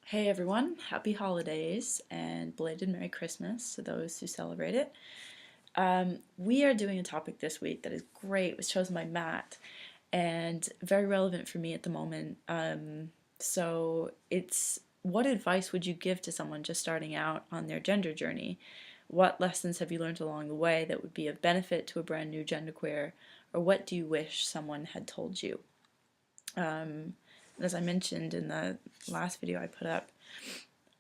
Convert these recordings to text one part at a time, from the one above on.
Hey everyone, happy holidays and belated Merry Christmas to those who celebrate it. We are doing a topic this week that is great. It was chosen by Matt and very relevant for me at the moment. So it's what advice would you give to someone just starting out on their gender journey? What lessons have you learned along the way that would be of benefit to a brand new genderqueer, or what do you wish someone had told you? As I mentioned in the last video I put up,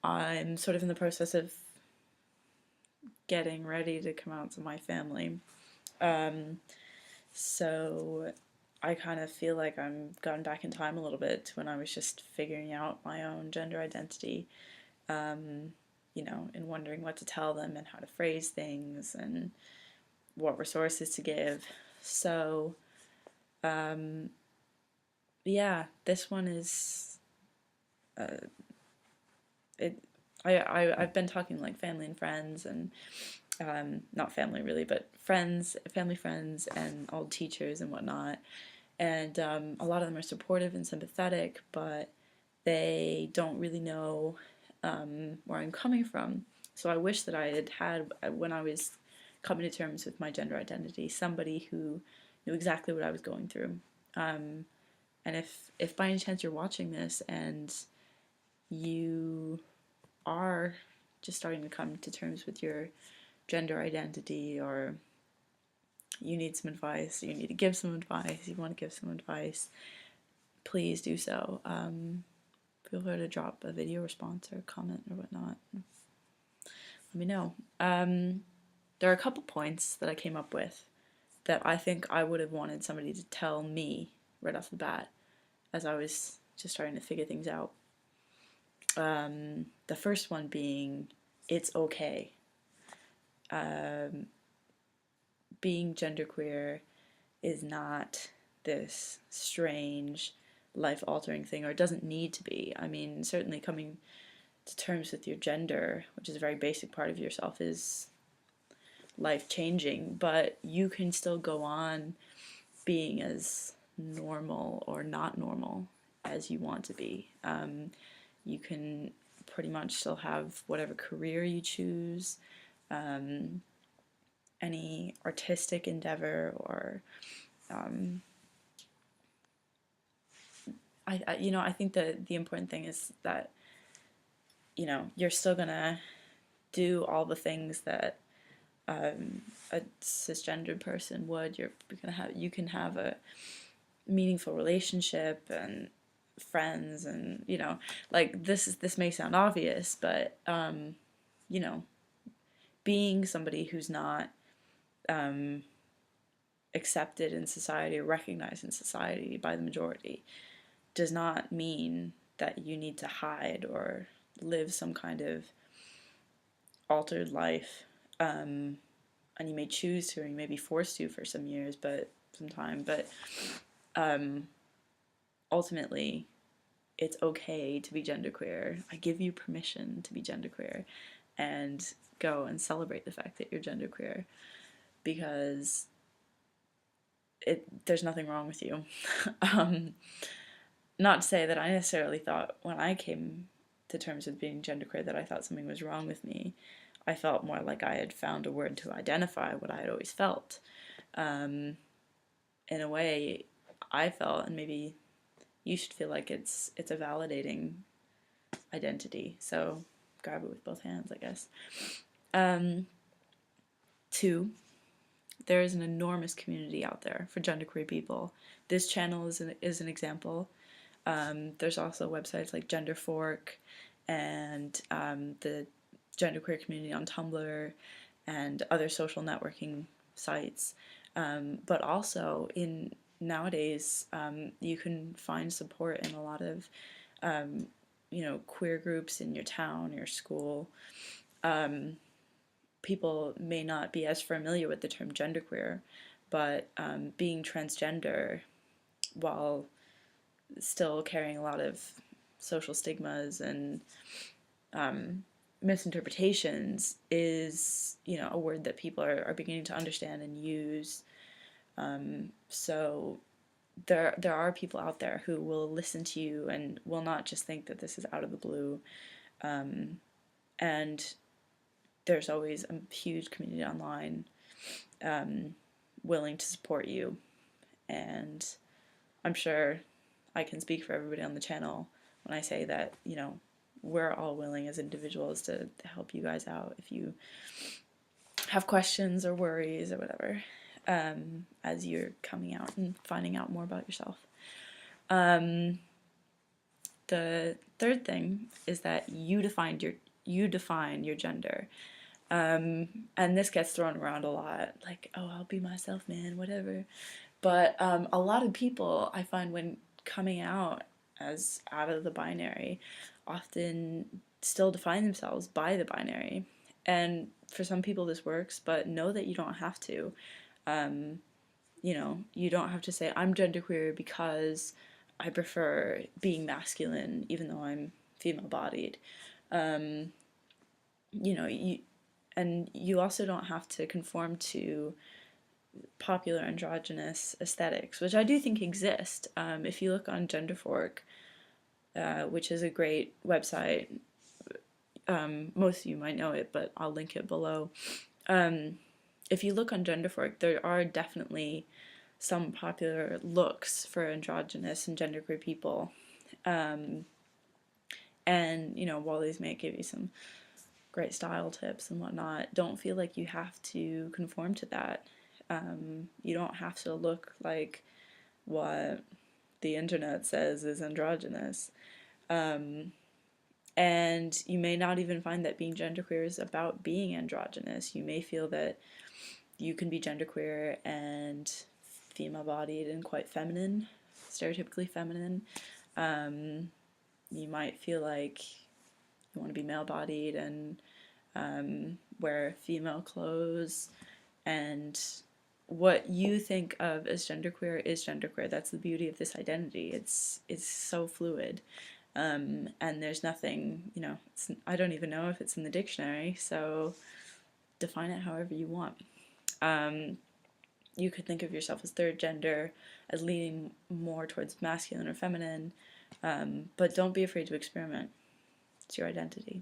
I'm sort of in the process of getting ready to come out to my family. So I kind of feel like I'm going back in time a little bit to when I was just figuring out my own gender identity, and wondering what to tell them and how to phrase things and what resources to give. So, yeah, this one is it. I've been talking to like family and friends and not family really, but friends, family friends, and old teachers and whatnot. And a lot of them are supportive and sympathetic, but they don't really know where I'm coming from. So I wish that I had when I was coming to terms with my gender identity, somebody who knew exactly what I was going through. And if by any chance you're watching this and you are just starting to come to terms with your gender identity, or you need some advice, you need to give some advice, you want to give some advice, please do so. Feel free to drop a video response or a comment or whatnot. Let me know. There are a couple points that I came up with that I think I would have wanted somebody to tell me right off the bat as I was just starting to figure things out. The first one being, it's okay. Being genderqueer is not this strange, life altering thing, or it doesn't need to be. I mean, certainly coming to terms with your gender, which is a very basic part of yourself, is life changing, but you can still go on being as normal or not normal as you want to be. You can pretty much still have whatever career you choose, any artistic endeavor, or I think that the important thing is that you're still gonna do all the things that a cisgendered person would. You can have a meaningful relationship and friends, and like this may sound obvious, but you know being somebody who's not accepted in society or recognized in society by the majority does not mean that you need to hide or live some kind of altered life. And you may choose to, or you may be forced to for some years, but ultimately it's okay to be genderqueer. I give you permission to be genderqueer and go and celebrate the fact that you're genderqueer, because there's nothing wrong with you. Not to say that I necessarily thought when I came to terms with being genderqueer that I thought something was wrong with me. I felt more like I had found a word to identify what I had always felt. In a way, I felt, and maybe you should feel like it's a validating identity. So grab it with both hands, I guess. Two, there is an enormous community out there for genderqueer people. This channel is an example. There's also websites like Genderfork and the genderqueer community on Tumblr and other social networking sites. But also nowadays you can find support in a lot of queer groups in your town, your school. People may not be as familiar with the term genderqueer, but being transgender, while still carrying a lot of social stigmas and misinterpretations, is a word that people are beginning to understand and use. So there are people out there who will listen to you and will not just think that this is out of the blue. And there's always a huge community online willing to support you. And I'm sure I can speak for everybody on the channel when I say that, we're all willing as individuals to help you guys out if you have questions or worries or whatever, as you're coming out and finding out more about yourself. The third thing is that you define your gender. And this gets thrown around a lot, like, oh, I'll be myself, man, whatever. But a lot of people, I find, when coming out as out of the binary, often still define themselves by the binary. And for some people this works, but know that you don't have to. You don't have to say, I'm genderqueer because I prefer being masculine, even though I'm female-bodied. You also don't have to conform to popular androgynous aesthetics, which I do think exist. If you look on Genderfork, which is a great website, most of you might know it, but I'll link it below. If you look on Genderfork, there are definitely some popular looks for androgynous and genderqueer people. And, while these may give you some great style tips and whatnot, don't feel like you have to conform to that. You don't have to look like what the internet says is androgynous. And you may not even find that being genderqueer is about being androgynous. You may feel that you can be genderqueer and female-bodied and quite feminine, stereotypically feminine. You might feel like you want to be male-bodied and wear female clothes, and what you think of as genderqueer is genderqueer. That's the beauty of this identity. It's so fluid. And there's nothing, I don't even know if it's in the dictionary, so define it however you want. You could think of yourself as third gender, as leaning more towards masculine or feminine, but don't be afraid to experiment. It's your identity.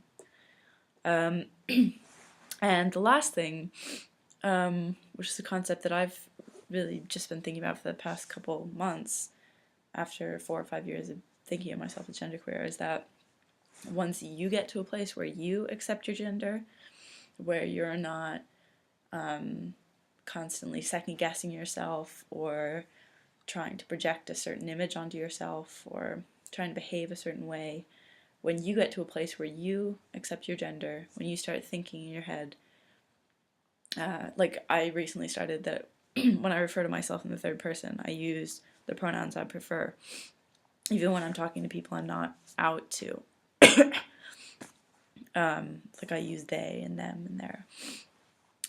And the last thing, which is a concept that I've really just been thinking about for the past couple months, after 4 or 5 years of thinking of myself as genderqueer, is that once you get to a place where you accept your gender, where you're not constantly second-guessing yourself or trying to project a certain image onto yourself or trying to behave a certain way, when you get to a place where you accept your gender, when you start thinking in your head, like I recently started that when I refer to myself in the third person, I use the pronouns I prefer, even when I'm talking to people I'm not out to. Like I use they and them and their.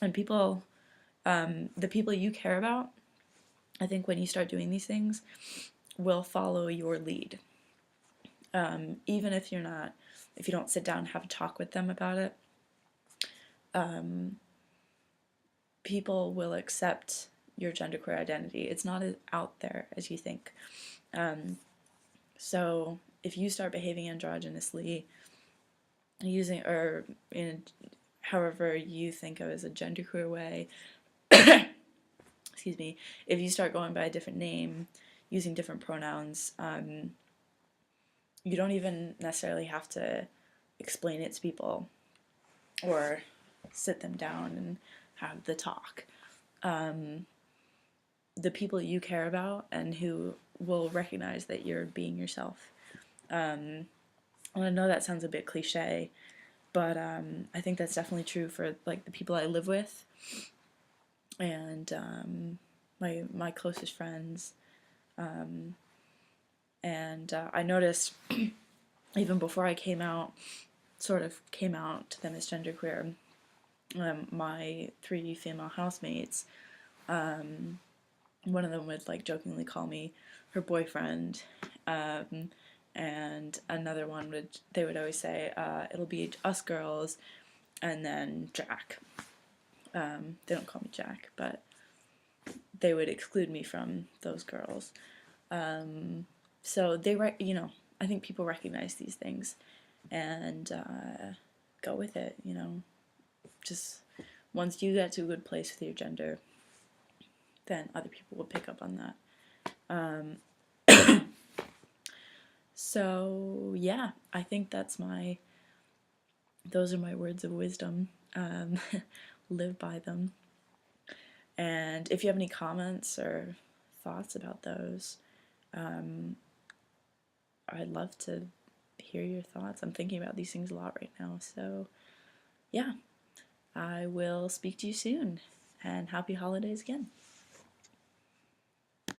And people, the people you care about, I think when you start doing these things, will follow your lead. Even if you don't sit down and have a talk with them about it, people will accept your genderqueer identity. It's not as out there as you think. So if you start behaving androgynously, using or in however you think of as a genderqueer way, excuse me, if you start going by a different name, using different pronouns, you don't even necessarily have to explain it to people or sit them down and have the talk. The people you care about and who will recognize that you're being yourself. And I know that sounds a bit cliche, but I think that's definitely true for like the people I live with and my closest friends. And I noticed even before I sort of came out to them as genderqueer, my 3 female housemates, one of them would like jokingly call me her boyfriend, and another one they would always say, it'll be us girls, and then Jack. They don't call me Jack, but they would exclude me from those girls. So you know, I think people recognize these things and go with it. You know, just once you get to a good place with your gender, then other people will pick up on that. So yeah, I think those are my words of wisdom. Live by them. And if you have any comments or thoughts about those, I'd love to hear your thoughts. I'm thinking about these things a lot right now. So yeah, I will speak to you soon, and happy holidays again.